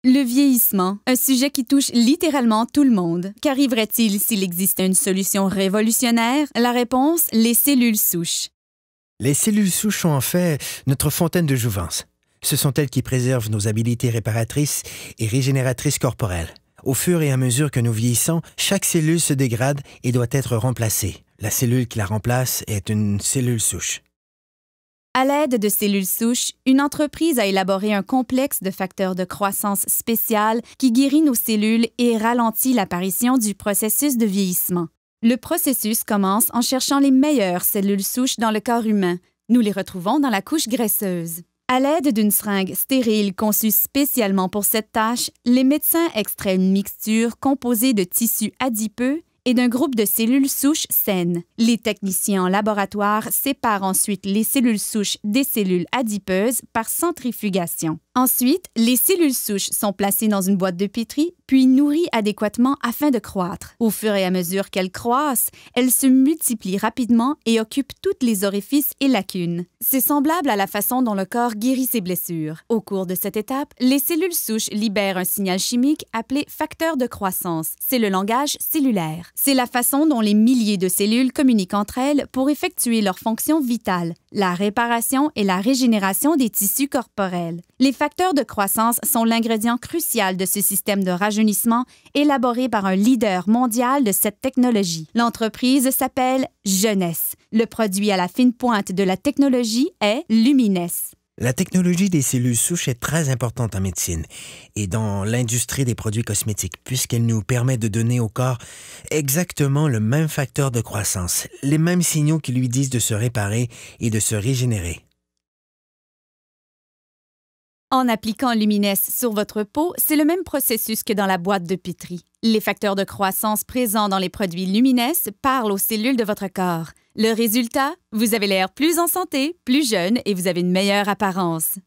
Le vieillissement, un sujet qui touche littéralement tout le monde. Qu'arriverait-il s'il existait une solution révolutionnaire? La réponse, les cellules souches. Les cellules souches sont en fait notre fontaine de jouvence. Ce sont elles qui préservent nos habiletés réparatrices et régénératrices corporelles. Au fur et à mesure que nous vieillissons, chaque cellule se dégrade et doit être remplacée. La cellule qui la remplace est une cellule souche. À l'aide de cellules souches, une entreprise a élaboré un complexe de facteurs de croissance spécial qui guérit nos cellules et ralentit l'apparition du processus de vieillissement. Le processus commence en cherchant les meilleures cellules souches dans le corps humain. Nous les retrouvons dans la couche graisseuse. À l'aide d'une seringue stérile conçue spécialement pour cette tâche, les médecins extraient une mixture composée de tissus adipeux et d'un groupe de cellules souches saines. Les techniciens en laboratoire séparent ensuite les cellules souches des cellules adipeuses par centrifugation. Ensuite, les cellules souches sont placées dans une boîte de pétri, puis nourries adéquatement afin de croître. Au fur et à mesure qu'elles croissent, elles se multiplient rapidement et occupent toutes les orifices et lacunes. C'est semblable à la façon dont le corps guérit ses blessures. Au cours de cette étape, les cellules souches libèrent un signal chimique appelé facteur de croissance. C'est le langage cellulaire. C'est la façon dont les milliers de cellules communiquent entre elles pour effectuer leurs fonctions vitales, la réparation et la régénération des tissus corporels. Les facteurs de croissance sont l'ingrédient crucial de ce système de rajeunissement élaboré par un leader mondial de cette technologie. L'entreprise s'appelle Jeunesse. Le produit à la fine pointe de la technologie est Lumines. La technologie des cellules souches est très importante en médecine et dans l'industrie des produits cosmétiques puisqu'elle nous permet de donner au corps exactement le même facteur de croissance, les mêmes signaux qui lui disent de se réparer et de se régénérer. En appliquant Lumines sur votre peau, c'est le même processus que dans la boîte de pétri. Les facteurs de croissance présents dans les produits Lumines parlent aux cellules de votre corps. Le résultat, vous avez l'air plus en santé, plus jeune et vous avez une meilleure apparence.